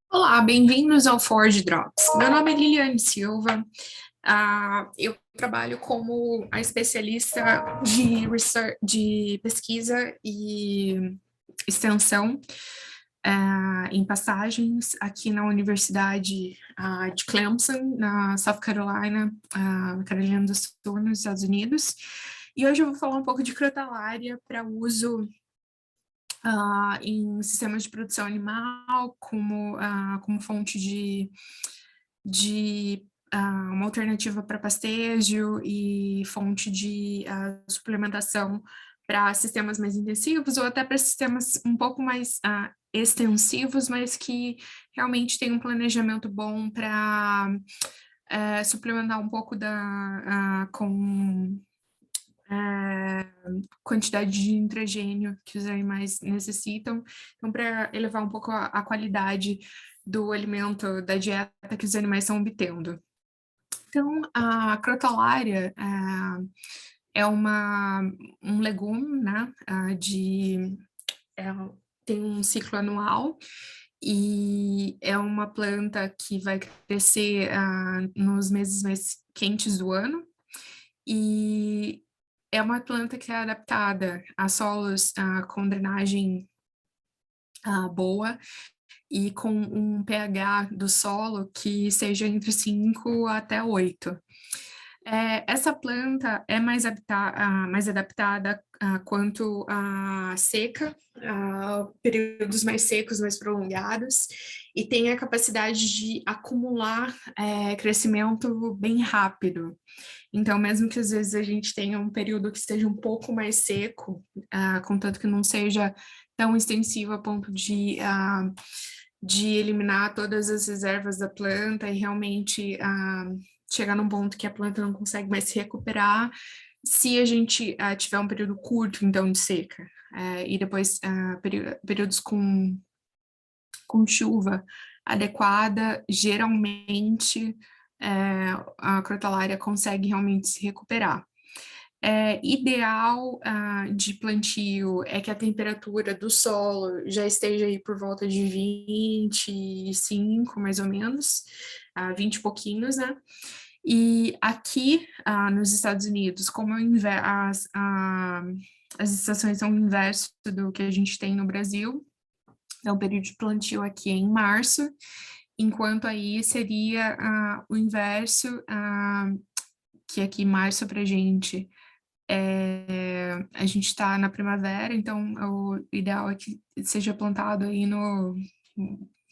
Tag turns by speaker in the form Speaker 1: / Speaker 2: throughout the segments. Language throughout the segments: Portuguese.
Speaker 1: Olá, bem-vindos ao Forge Drops. Meu nome é Liliane Silva. Eu trabalho como a especialista de pesquisa e extensão em passagens aqui na Universidade de Clemson, na South Carolina, na Carolina do Sul, nos Estados Unidos. E hoje eu vou falar um pouco de crotalária para uso em sistemas de produção animal, como fonte de uma alternativa para pastejo e fonte de suplementação para sistemas mais intensivos ou até para sistemas um pouco mais extensivos, mas que realmente tem um planejamento bom para suplementar um pouco com quantidade de nitrogênio que os animais necessitam, então para elevar um pouco a qualidade do alimento, da dieta que os animais estão obtendo. Então, a crotalária um legume, né, é, tem um ciclo anual e é uma planta que vai crescer nos meses mais quentes do ano, e é uma planta que é adaptada a solos com drenagem boa e com um pH do solo que seja entre 5 até 8. Essa planta é mais adaptada quanto à seca, a períodos mais secos, mais prolongados, e tem a capacidade de acumular crescimento bem rápido. Então, mesmo que às vezes a gente tenha um período que esteja um pouco mais seco, contanto que não seja tão extensivo a ponto de eliminar todas as reservas da planta e realmente chegar num ponto que a planta não consegue mais se recuperar, se a gente tiver um período curto, então, de seca, e depois períodos com chuva adequada, geralmente a crotalária consegue realmente se recuperar. Ideal de plantio é que a temperatura do solo já esteja aí por volta de 25, mais ou menos, 20 e pouquinhos, né? E aqui nos Estados Unidos, como as estações são o inverso do que a gente tem no Brasil, então o período de plantio aqui é em março, enquanto aí seria o inverso, que aqui em março para a gente está na primavera, então o ideal é que seja plantado aí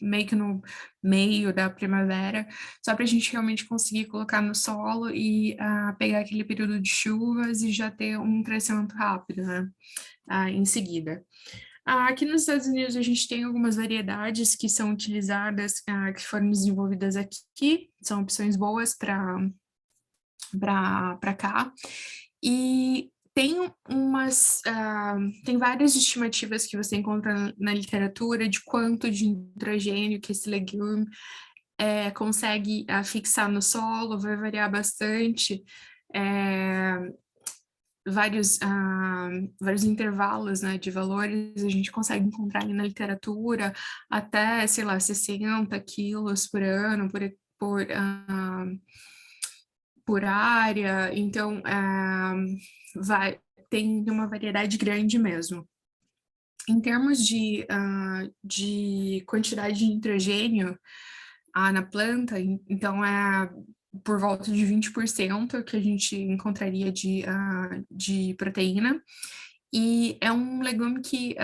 Speaker 1: meio que no meio da primavera, só para a gente realmente conseguir colocar no solo e pegar aquele período de chuvas e já ter um crescimento rápido, né? Em seguida. Aqui nos Estados Unidos a gente tem algumas variedades que são utilizadas, que foram desenvolvidas aqui, são opções boas para cá. E tem várias estimativas que você encontra na literatura de quanto de nitrogênio que esse legume consegue fixar no solo, vai variar bastante. É, vários intervalos, né, de valores a gente consegue encontrar ali na literatura, até, sei lá, 60 quilos por ano, por área, então tem uma variedade grande mesmo. Em termos de quantidade de nitrogênio na planta, então por volta de 20% que a gente encontraria de proteína, e é um legume que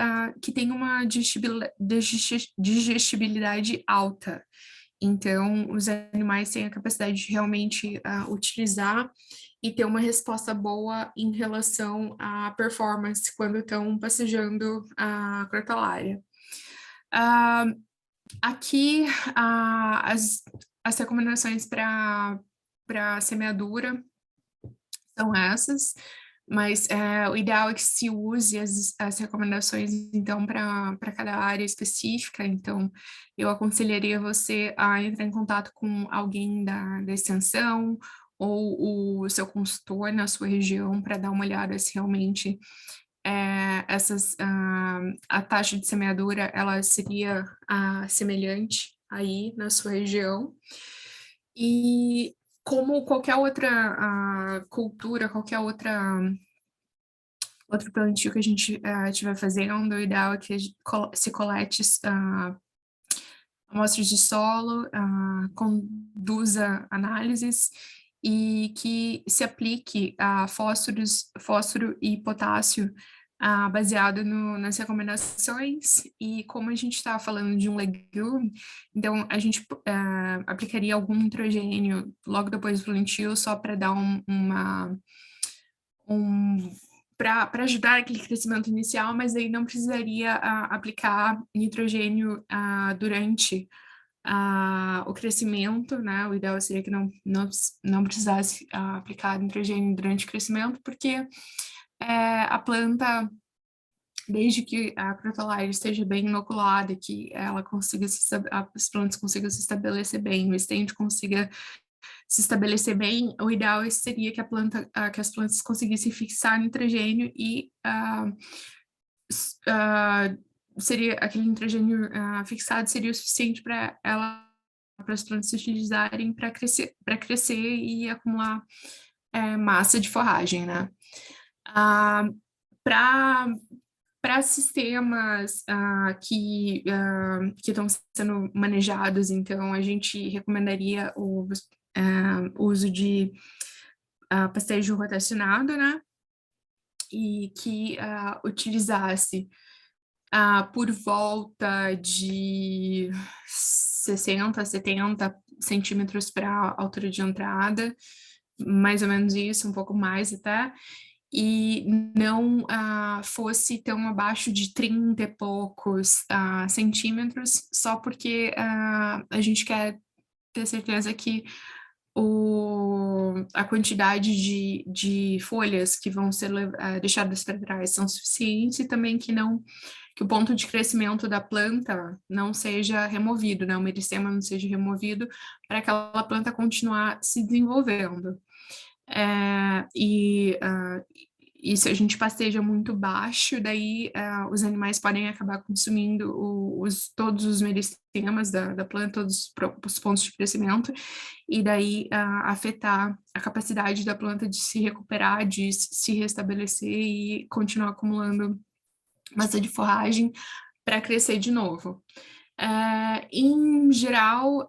Speaker 1: tem uma digestibilidade alta. Então, os animais têm a capacidade de realmente utilizar e ter uma resposta boa em relação à performance quando estão passejando a crotalária. Aqui, as recomendações para semeadura são essas, mas o ideal é que se use as recomendações, então, para cada área específica. Então, eu aconselharia você a entrar em contato com alguém da extensão ou o seu consultor na sua região para dar uma olhada se realmente a taxa de semeadura ela seria semelhante aí na sua região. E como qualquer outra cultura, qualquer outro plantio que a gente estiver fazendo, o ideal é que se colete amostras de solo, conduza análises e que se aplique a fósforo e potássio baseado nas recomendações. E como a gente está falando de um legume, então a gente aplicaria algum nitrogênio logo depois do plantio só para dar para ajudar aquele crescimento inicial, mas aí não precisaria aplicar nitrogênio durante o crescimento, né? O ideal seria que não precisasse aplicar nitrogênio durante o crescimento, porque a planta, desde que a crotalária esteja bem inoculada, que ela consiga as plantas consigam se estabelecer bem, o estende consiga se estabelecer bem, o ideal seria que que as plantas conseguissem fixar nitrogênio e seria aquele nitrogênio fixado seria o suficiente para as plantas se utilizarem para crescer e acumular massa de forragem, né? Para sistemas que estão sendo manejados, então a gente recomendaria o uso de pastejo rotacionado, né? E que utilizasse por volta de 60, 70 centímetros para a altura de entrada, mais ou menos isso, um pouco mais até, e não fosse tão abaixo de 30 e poucos centímetros, só porque a gente quer ter certeza que a quantidade de folhas que vão ser deixadas para trás são suficientes e também que o ponto de crescimento da planta não seja removido, né? O meristema não seja removido para aquela planta continuar se desenvolvendo. E se a gente pasteja muito baixo, daí os animais podem acabar consumindo todos os meristemas da planta, todos os pontos de crescimento, e daí afetar a capacidade da planta de se recuperar, de se restabelecer e continuar acumulando massa de forragem para crescer de novo. Em geral,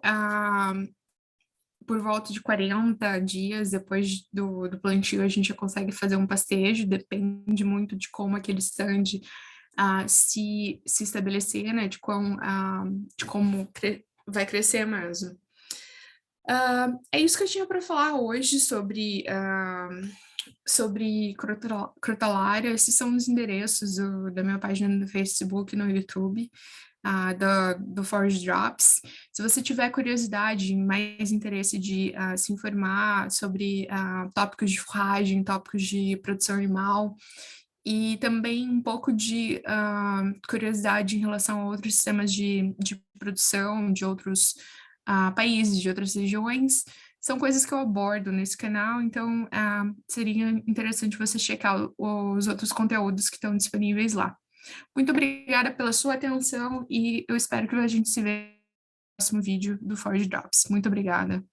Speaker 1: por volta de 40 dias depois do plantio, a gente já consegue fazer um pastejo, depende muito de como aquele stand se estabelecer, né, de como vai crescer mesmo. É isso que eu tinha para falar hoje sobre crotalária. Esses são os endereços da minha página no Facebook e no YouTube. Do Forage Drops. Se você tiver curiosidade, mais interesse de se informar sobre tópicos de forragem, tópicos de produção animal, e também um pouco de curiosidade em relação a outros sistemas de produção de outros países, de outras regiões, são coisas que eu abordo nesse canal, então seria interessante você checar os outros conteúdos que estão disponíveis lá. Muito obrigada pela sua atenção e eu espero que a gente se veja no próximo vídeo do Forge Drops. Muito obrigada.